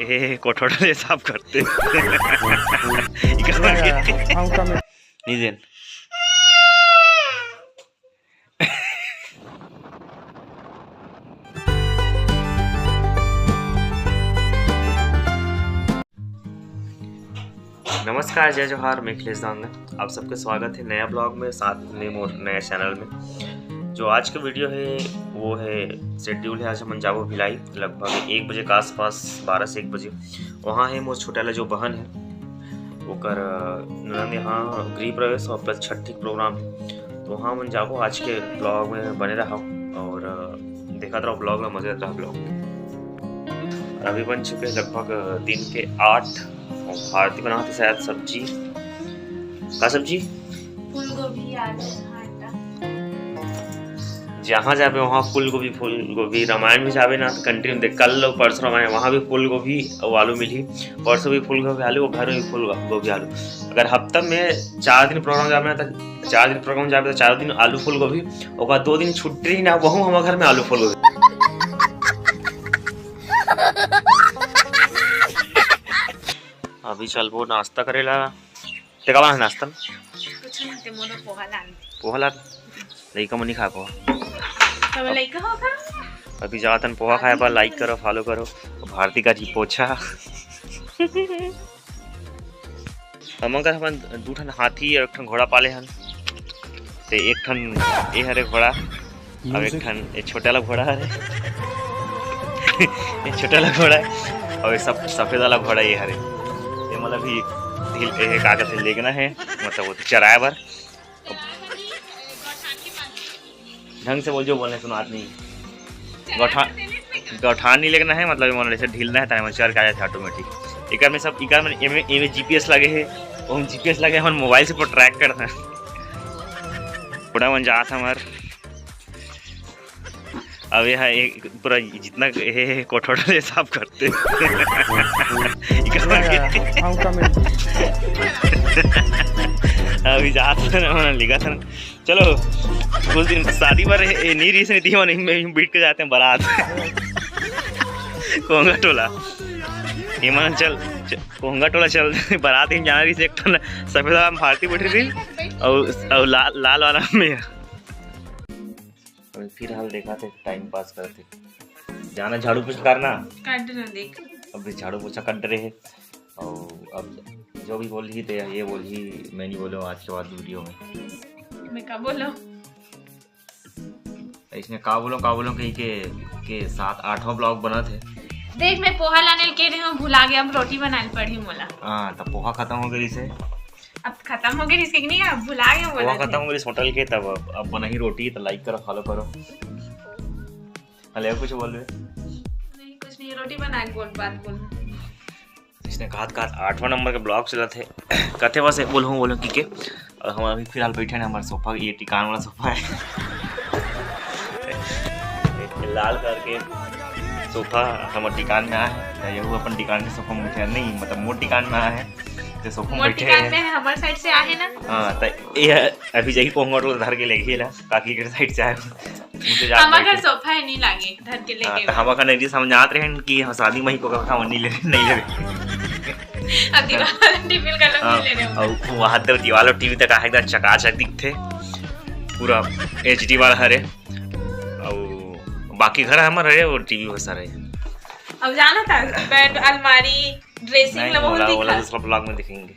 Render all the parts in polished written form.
ए कोठोडले साफ करते निजेन नमस्कार, जय जोहार। मैं अखिलेश दांगा, आप सबका स्वागत है नया ब्लॉग में, साथ में नया चैनल में। जो आज का वीडियो है वो है शेड्यूल है। आज हम जाबो भिलाई लगभग 1 बजे के आसपास, 12 से 1 बजे। वहाँ है मोर छोटा जो बहन है ओकर ननद यहाँ गृह प्रवेश और प्लस छठी प्रोग्राम है, तो वहाँ हम जाबो। आज के ब्लॉग में बने रहो और देखा रहो ब्लॉग में, मजे रहा ब्लॉग। अभी बन चुके लगभग दिन के 8 और भारती बनाते शायद सब्जी का सब्जी फूल गोभी आटा। जहाँ जाबे वहाँ फूल गोभी। रामायण में जाबे ना तो कंट्री में देख, कल परसों रामायण वहाँ भी फूल गोभी और आलू मिली, परसों भी फूल गोभी आलू, घर में भी फूल गोभी आलू। अगर हफ्ता में 4 दिन प्रोग्राम जाबे ना तो 4 दिन प्रोग्राम जाबे तो 4 दिन आलू फूल गोभी, और 2 दिन छुट्टी ना वहाँ हमारे घर में आलू फूल गोभी। अभी चलबो नाश्ता करेला। ते का बना नाश्ता में कुछ नहीं, ते मोनो पोहा ला लइका मनी खा पोहा। सब लइका होगा। अभी जातन पोहा खाए पर लाइक करो, फॉलो करो। भारती का जी पोछा हम अगर हम 2 ठन हाथी और 1 ठन घोड़ा पाले हन, ते 1 ठन ए हरे घोड़ा और 1 ठन ए छोटा वाला घोड़ा हरे ये छोटा वाला घोड़ा है और सब सफेद वाला घोड़ा ये हरे। मतलब भी कागज से लेना है, मतलब वो चराए बार ढंग से बोल, जो बोलने सुनात नहीं। गौठान नहीं लेना है, मतलब मन जैसे ढीलना है ताकि चर का जाए ऑटोमेटिक। एक में सब में जीपीएस लगे है, वो जीपीएस लगे हम मोबाइल से ट्रैक करते हैं। थोड़ा मन जात हमार अब यह एक पूरा जितना कोठोडले साफ करते अभी जाते लिखा था। चलो कुछ दिन शादी पर नहीं रीस नहीं थी, मैं बीट के जाते हैं बारात कोंगा टोला ये मन चल कोंगा टोला चल बारात ही जाना रही से। एक ठन सफेद वाला भारती बैठी थी और लाल वाला में फिर हाल देखा थे, टाइम पास करते जाना झाड़ू पोछा करना देख। अब झाड़ू पोछा कर रहे हैं और अब जो भी बोल रही थे ये बोल ही, मैं नहीं बोलो आज के बाद वीडियो में मैं का बोलो इसमें का बोलो के 7-8 ब्लॉग बना थे। देख मैं पोहा लाने के रही हूँ, भुला गया, अब रोटी बनाने पड़ी मोला। हाँ तब पोहा खत्म हो गई से, अब खत्म हो गई इसके नहीं, अब भुला गया बोला। पोहा खत्म हो गई होटल के, तब अब बना ही रोटी। तो लाइक करो, फॉलो करो। अले कुछ बोल रहे नहीं, कुछ नहीं, रोटी बना के बात बोल। इसने कहा 8वां नंबर के ब्लॉग चला थे कहते बस बोलो की के। और हम अभी फिलहाल बैठे हैं हमारे सोफा, ये टिकान वाला सोफा है लाल कलर के सोफा हमारे टिकान में आया है। ये अपन टिकान के सोफा में बैठे नहीं, मतलब मोर टिकान में आया है तो सोफा में बैठे हैं। हमारे साइड से आए ना। हाँ तो ये अभी जाके पोंगा टोला धर के लेके ला काकी के साइड से आए हमारे घर सोफा है नहीं लागे धर के लेके। हम अखन नहीं समझात रहे कि हम शादी में ही को का नहीं ले अब दीवार टीवी का लोग नहीं ले रहे हो। और वहां तक दीवार और टीवी तक एकदम चकाचक दिखते, पूरा एचडी वाला हरे। और बाकी घर हमारे रहे और टीवी बस रहे। अब जाना था बेड, अलमारी, ड्रेसिंग वो दिखा, दूसरा ब्लॉग में दिखेंगे।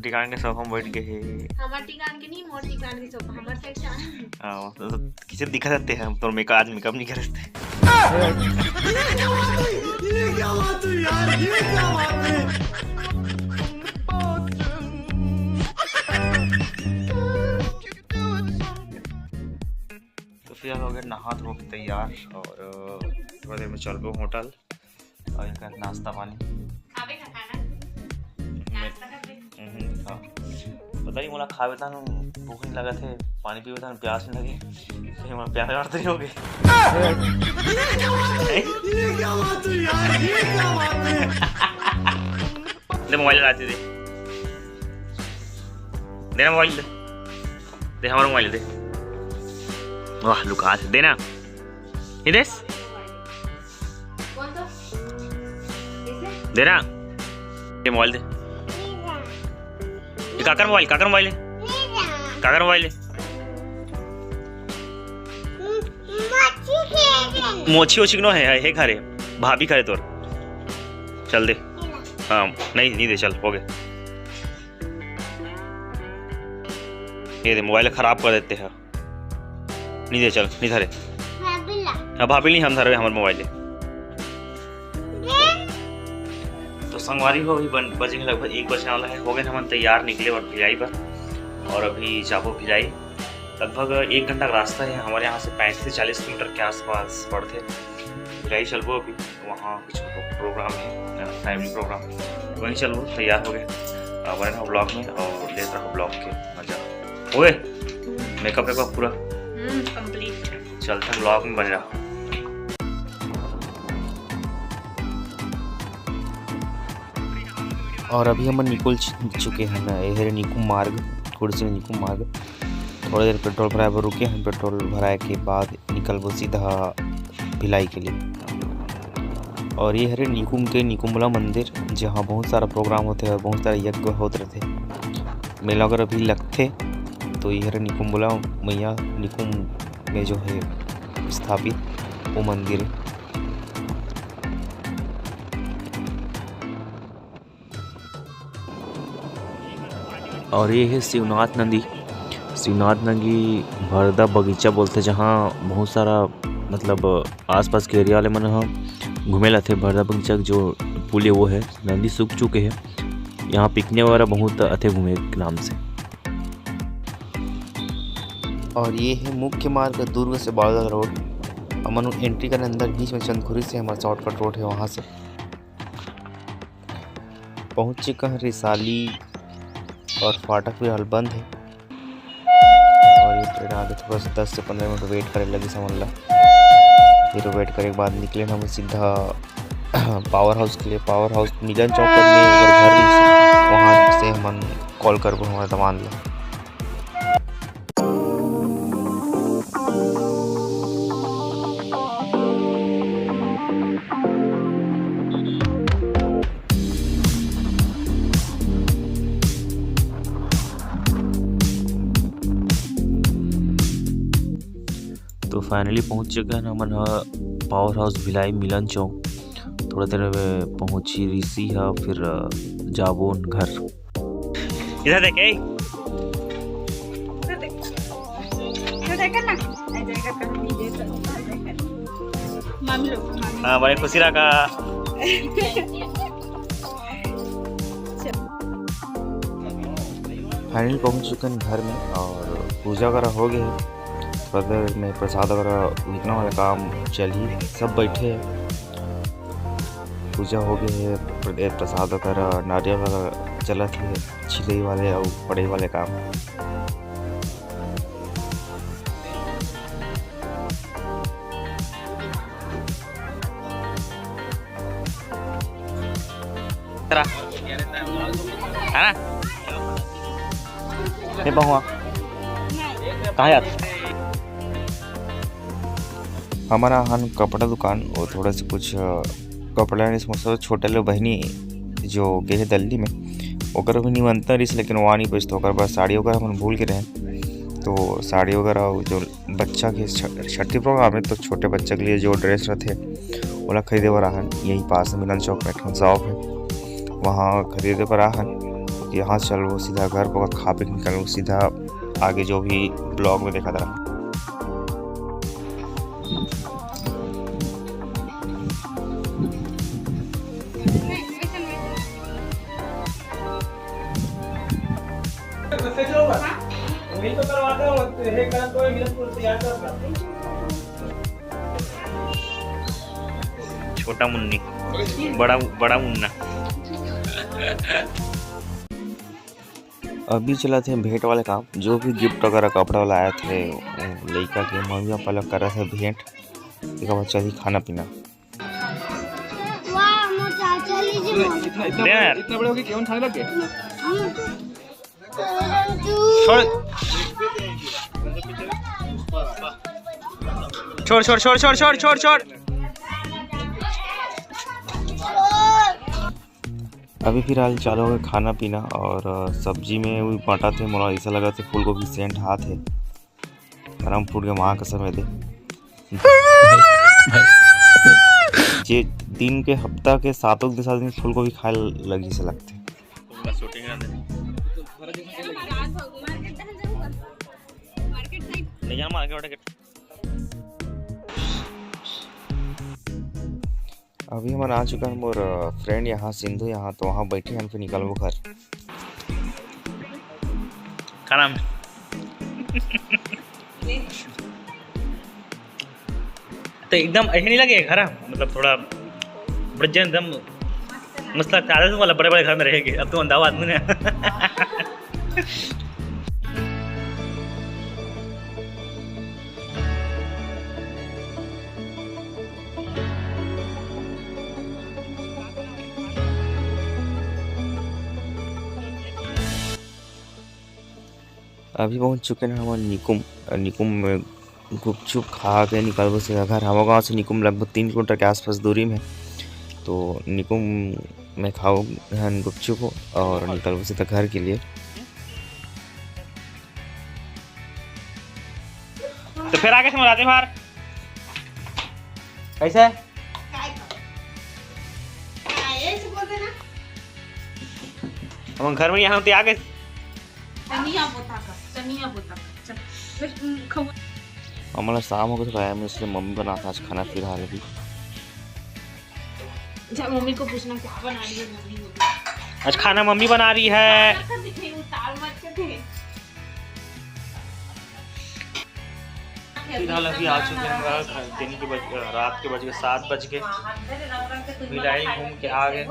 टिकान के सोफा में बैठ गए। हमारे टिकान के नहीं, मोर टिकान के सोफा हमारे साइड से आए। हां तो किसे दिखा सकते हैं हम तो, आज मेकअप नहीं कर सकते। ये क्या बात है यार, ये क्या बात है। तो फिर हो गए नहा धो के तैयार और थोड़ी देर में चल गो होटल और इनका नाश्ता पानी आवे का खाना नाश्ता कर दे। हाँ पता नहीं मोला खावे था भूख नहीं लगा थे, पानी पीवे था प्यास नहीं लगी, फिर मोला प्यास और नहीं हो गई। ये क्या बात है यार, ये क्या बात है। ले मोबाइल लाते दे मोबाइल दे हमारा मोबाइल दे। वाह लुका देना इधर देना ये मोबाइल दे काकर मोबाइल है काकर मोबाइल है मोची ओची नो है खा रहे भाभी खा रहे तोर चल दे हाँ नहीं दे चल हो गए ये दे मोबाइल खराब कर देते हैं नहीं दे चल नहीं धरे हाँ भाभी नहीं हम धरे हमारे मोबाइल तो संगवारी हो अभी बजे लगभग 1 बजने वाला है हो गए हम तैयार निकले और भिलाई पर और अभी जाबो भिलाई लगभग 1 घंटा का रास्ता है हमारे यहाँ से 35 से 40 किलोमीटर के आसपास पड़ते भिलाई चलबो अभी वहाँ कुछ प्रोग्राम है फैमिली प्रोग्राम वहीं चलो तैयार हो गए बने रहो ब्लॉग में और लेते रहो ब्लॉग के मजा ओए मेकअप वेकअप पूरा कंप्लीट चलता ब्लॉग में बने रहो। और अभी हम निकल चुके हैं ना ये निकुम मार्ग कुर्सी में निकुम मार्ग थोड़ी देर पेट्रोल भराए पर रुके हैं पेट्रोल भराए के बाद निकल सीधा भिलाई के लिए और ये है निकुम के निकुम्बला मंदिर जहाँ बहुत सारा प्रोग्राम होते हैं और बहुत सारे यज्ञ होते रहते मेला अगर अभी लगते तो ये है निकुम्बला मैया निकुम में जो है स्थापित वो मंदिर है। और ये है शिवनाथ नदी भरदा बगीचा बोलते जहाँ बहुत सारा मतलब आसपास के एरिया वाले मन घूमे लाते भरदा बगीचा जो पुल है वो है नदी सूख चुके हैं यहाँ पिकनिक वगैरह बहुत अथे घूमे के नाम से। और ये है मुख्य मार्ग दुर्ग से बालदा रोड अमन एंट्री करने अंदर बीच में चंदखुरी से हमारा शॉर्टकट रोड है वहाँ से पहुँच चुका है रिसाली और फाटक भी हाल बंद है और ये ट्रेन आगे थोड़ा सा 10 से 15 मिनट वेट करे लगी समझ ला फिर वेट करे के बाद निकले हम सीधा पावर हाउस के लिए पावर हाउस मिलन चौक में अगर घर वहाँ से हम कॉल कर हमारा सामान ला। तो फाइनली पहुंच चुका है हमन पावर हाउस भिलाई मिलन चौक थोड़ा देर में पहुंची ऋषि है फिर जाबो घर इधर देखे हाँ बड़े खुशी रहा फाइनली पहुंच चुके हैं घर में और पूजा वगैरह हो गई है थोड़ा देर में प्रसाद वगैरह लिखना वाला काम चल ही सब बैठे हैं पूजा हो गई है प्रसाद वगैरह नारियल वगैरह चला थे छिलई वाले और पढ़े वाले काम है ना ये बहुआ कहाँ यार हमारा हन कपड़ा दुकान और थोड़ा सा कुछ कपड़ा मतलब छोटे लोग बहनी जो गए दिल्ली में ओकर भी निमंत्रण रही लेकिन वहाँ नहीं बचते ओकर बाद साड़ी वगैरह हम भूल के रहे तो साड़ी वगैरह जो बच्चा के छठी प्रोग्राम है तो छोटे बच्चे के लिए जो ड्रेस रहते वो खरीदे पर आहन यहीं पास में मिलन चौक में शॉप है वहाँ खरीदे पर आहन यहाँ चलो सीधा घर पर खा पी निकलो सीधा आगे जो भी ब्लॉग में देखा था। छोटा मुन्नी बड़ा मुन्ना अभी चला थे भेंट वाले काम जो भी गिफ्ट वगैरह कपड़ा वाला आए थे लड़का के मम्मी पापा लोग कर रहे थे भेंट एक बच्चा ही खाना पीना इतना बड़े हो गए क्यों खाने लगे छोड़ छोड़ छोड़ छोड़ छोड़ छोड़ छोड़। अभी फिलहाल चालू हो गया खाना पीना और सब्जी में वही बांटा थे मोला ऐसा लगा थे फूल गोभी सेंट हाथ है गरम फूट के वहाँ का समय दे जे दिन के हफ्ता के सातों के 7 दिन फूल गोभी खाए लगी से लगते अभी हमारा आ चुका है मोर फ्रेंड यहाँ सिंधु यहाँ तो वहाँ बैठे हैं फिर निकलबो घर खाना में तो एकदम ऐसे नहीं लगे घर मतलब थोड़ा बड़े एकदम मस्त लगता है वाला बड़े बड़े घर में रहेंगे अब तो अंदावा आदमी ने अभी पहुंच चुके हैं हमारे निकुम में गुपचुप खा के निकल से घर हमारे गाँव से निकुम लगभग 3 किलोमीटर के आसपास दूरी में तो निकुम में खाओ गुपचुप और निकल से घर के लिए। तो फिर आगे समझाते बाहर कैसे हम घर में यहाँ आगे हमारा शाम हो गया तो इसलिए मम्मी बनाता आज खाना फिलहाल अभी मम्मी को पूछना क्या बना रही है मम्मी आज खाना मम्मी बना रही है। फिलहाल अभी आ चुके हैं दिन के रात के बज गए 7 बज गए भिलाई घूम के आ गए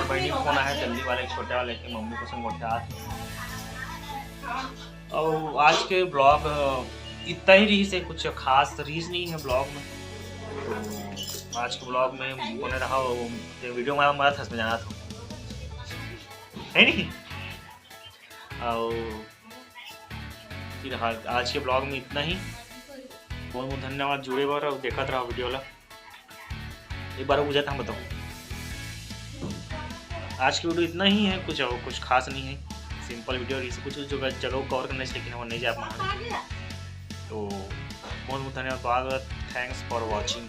बहनी फोन आया जल्दी वाले छोटे वाले के मम्मी को संग उठा और आज के ब्लॉग इतना ही रीस है कुछ खास रीस नहीं है ब्लॉग में तो आज के ब्लॉग में होने रहा वीडियो में हमारा थस में जाना था है नहीं और फिर आज के ब्लॉग में इतना ही बहुत बहुत धन्यवाद जुड़े बार और देखा रहा वीडियो ला एक बार बुझा था हम बताओ आज की वीडियो इतना ही है कुछ खास नहीं है सिंपल वीडियो इसे कुछ जो जगह कवर करने से लेकिन हम नहीं जा पाए तो बहुत बहुत धन्यवाद थैंक्स फॉर वॉचिंग।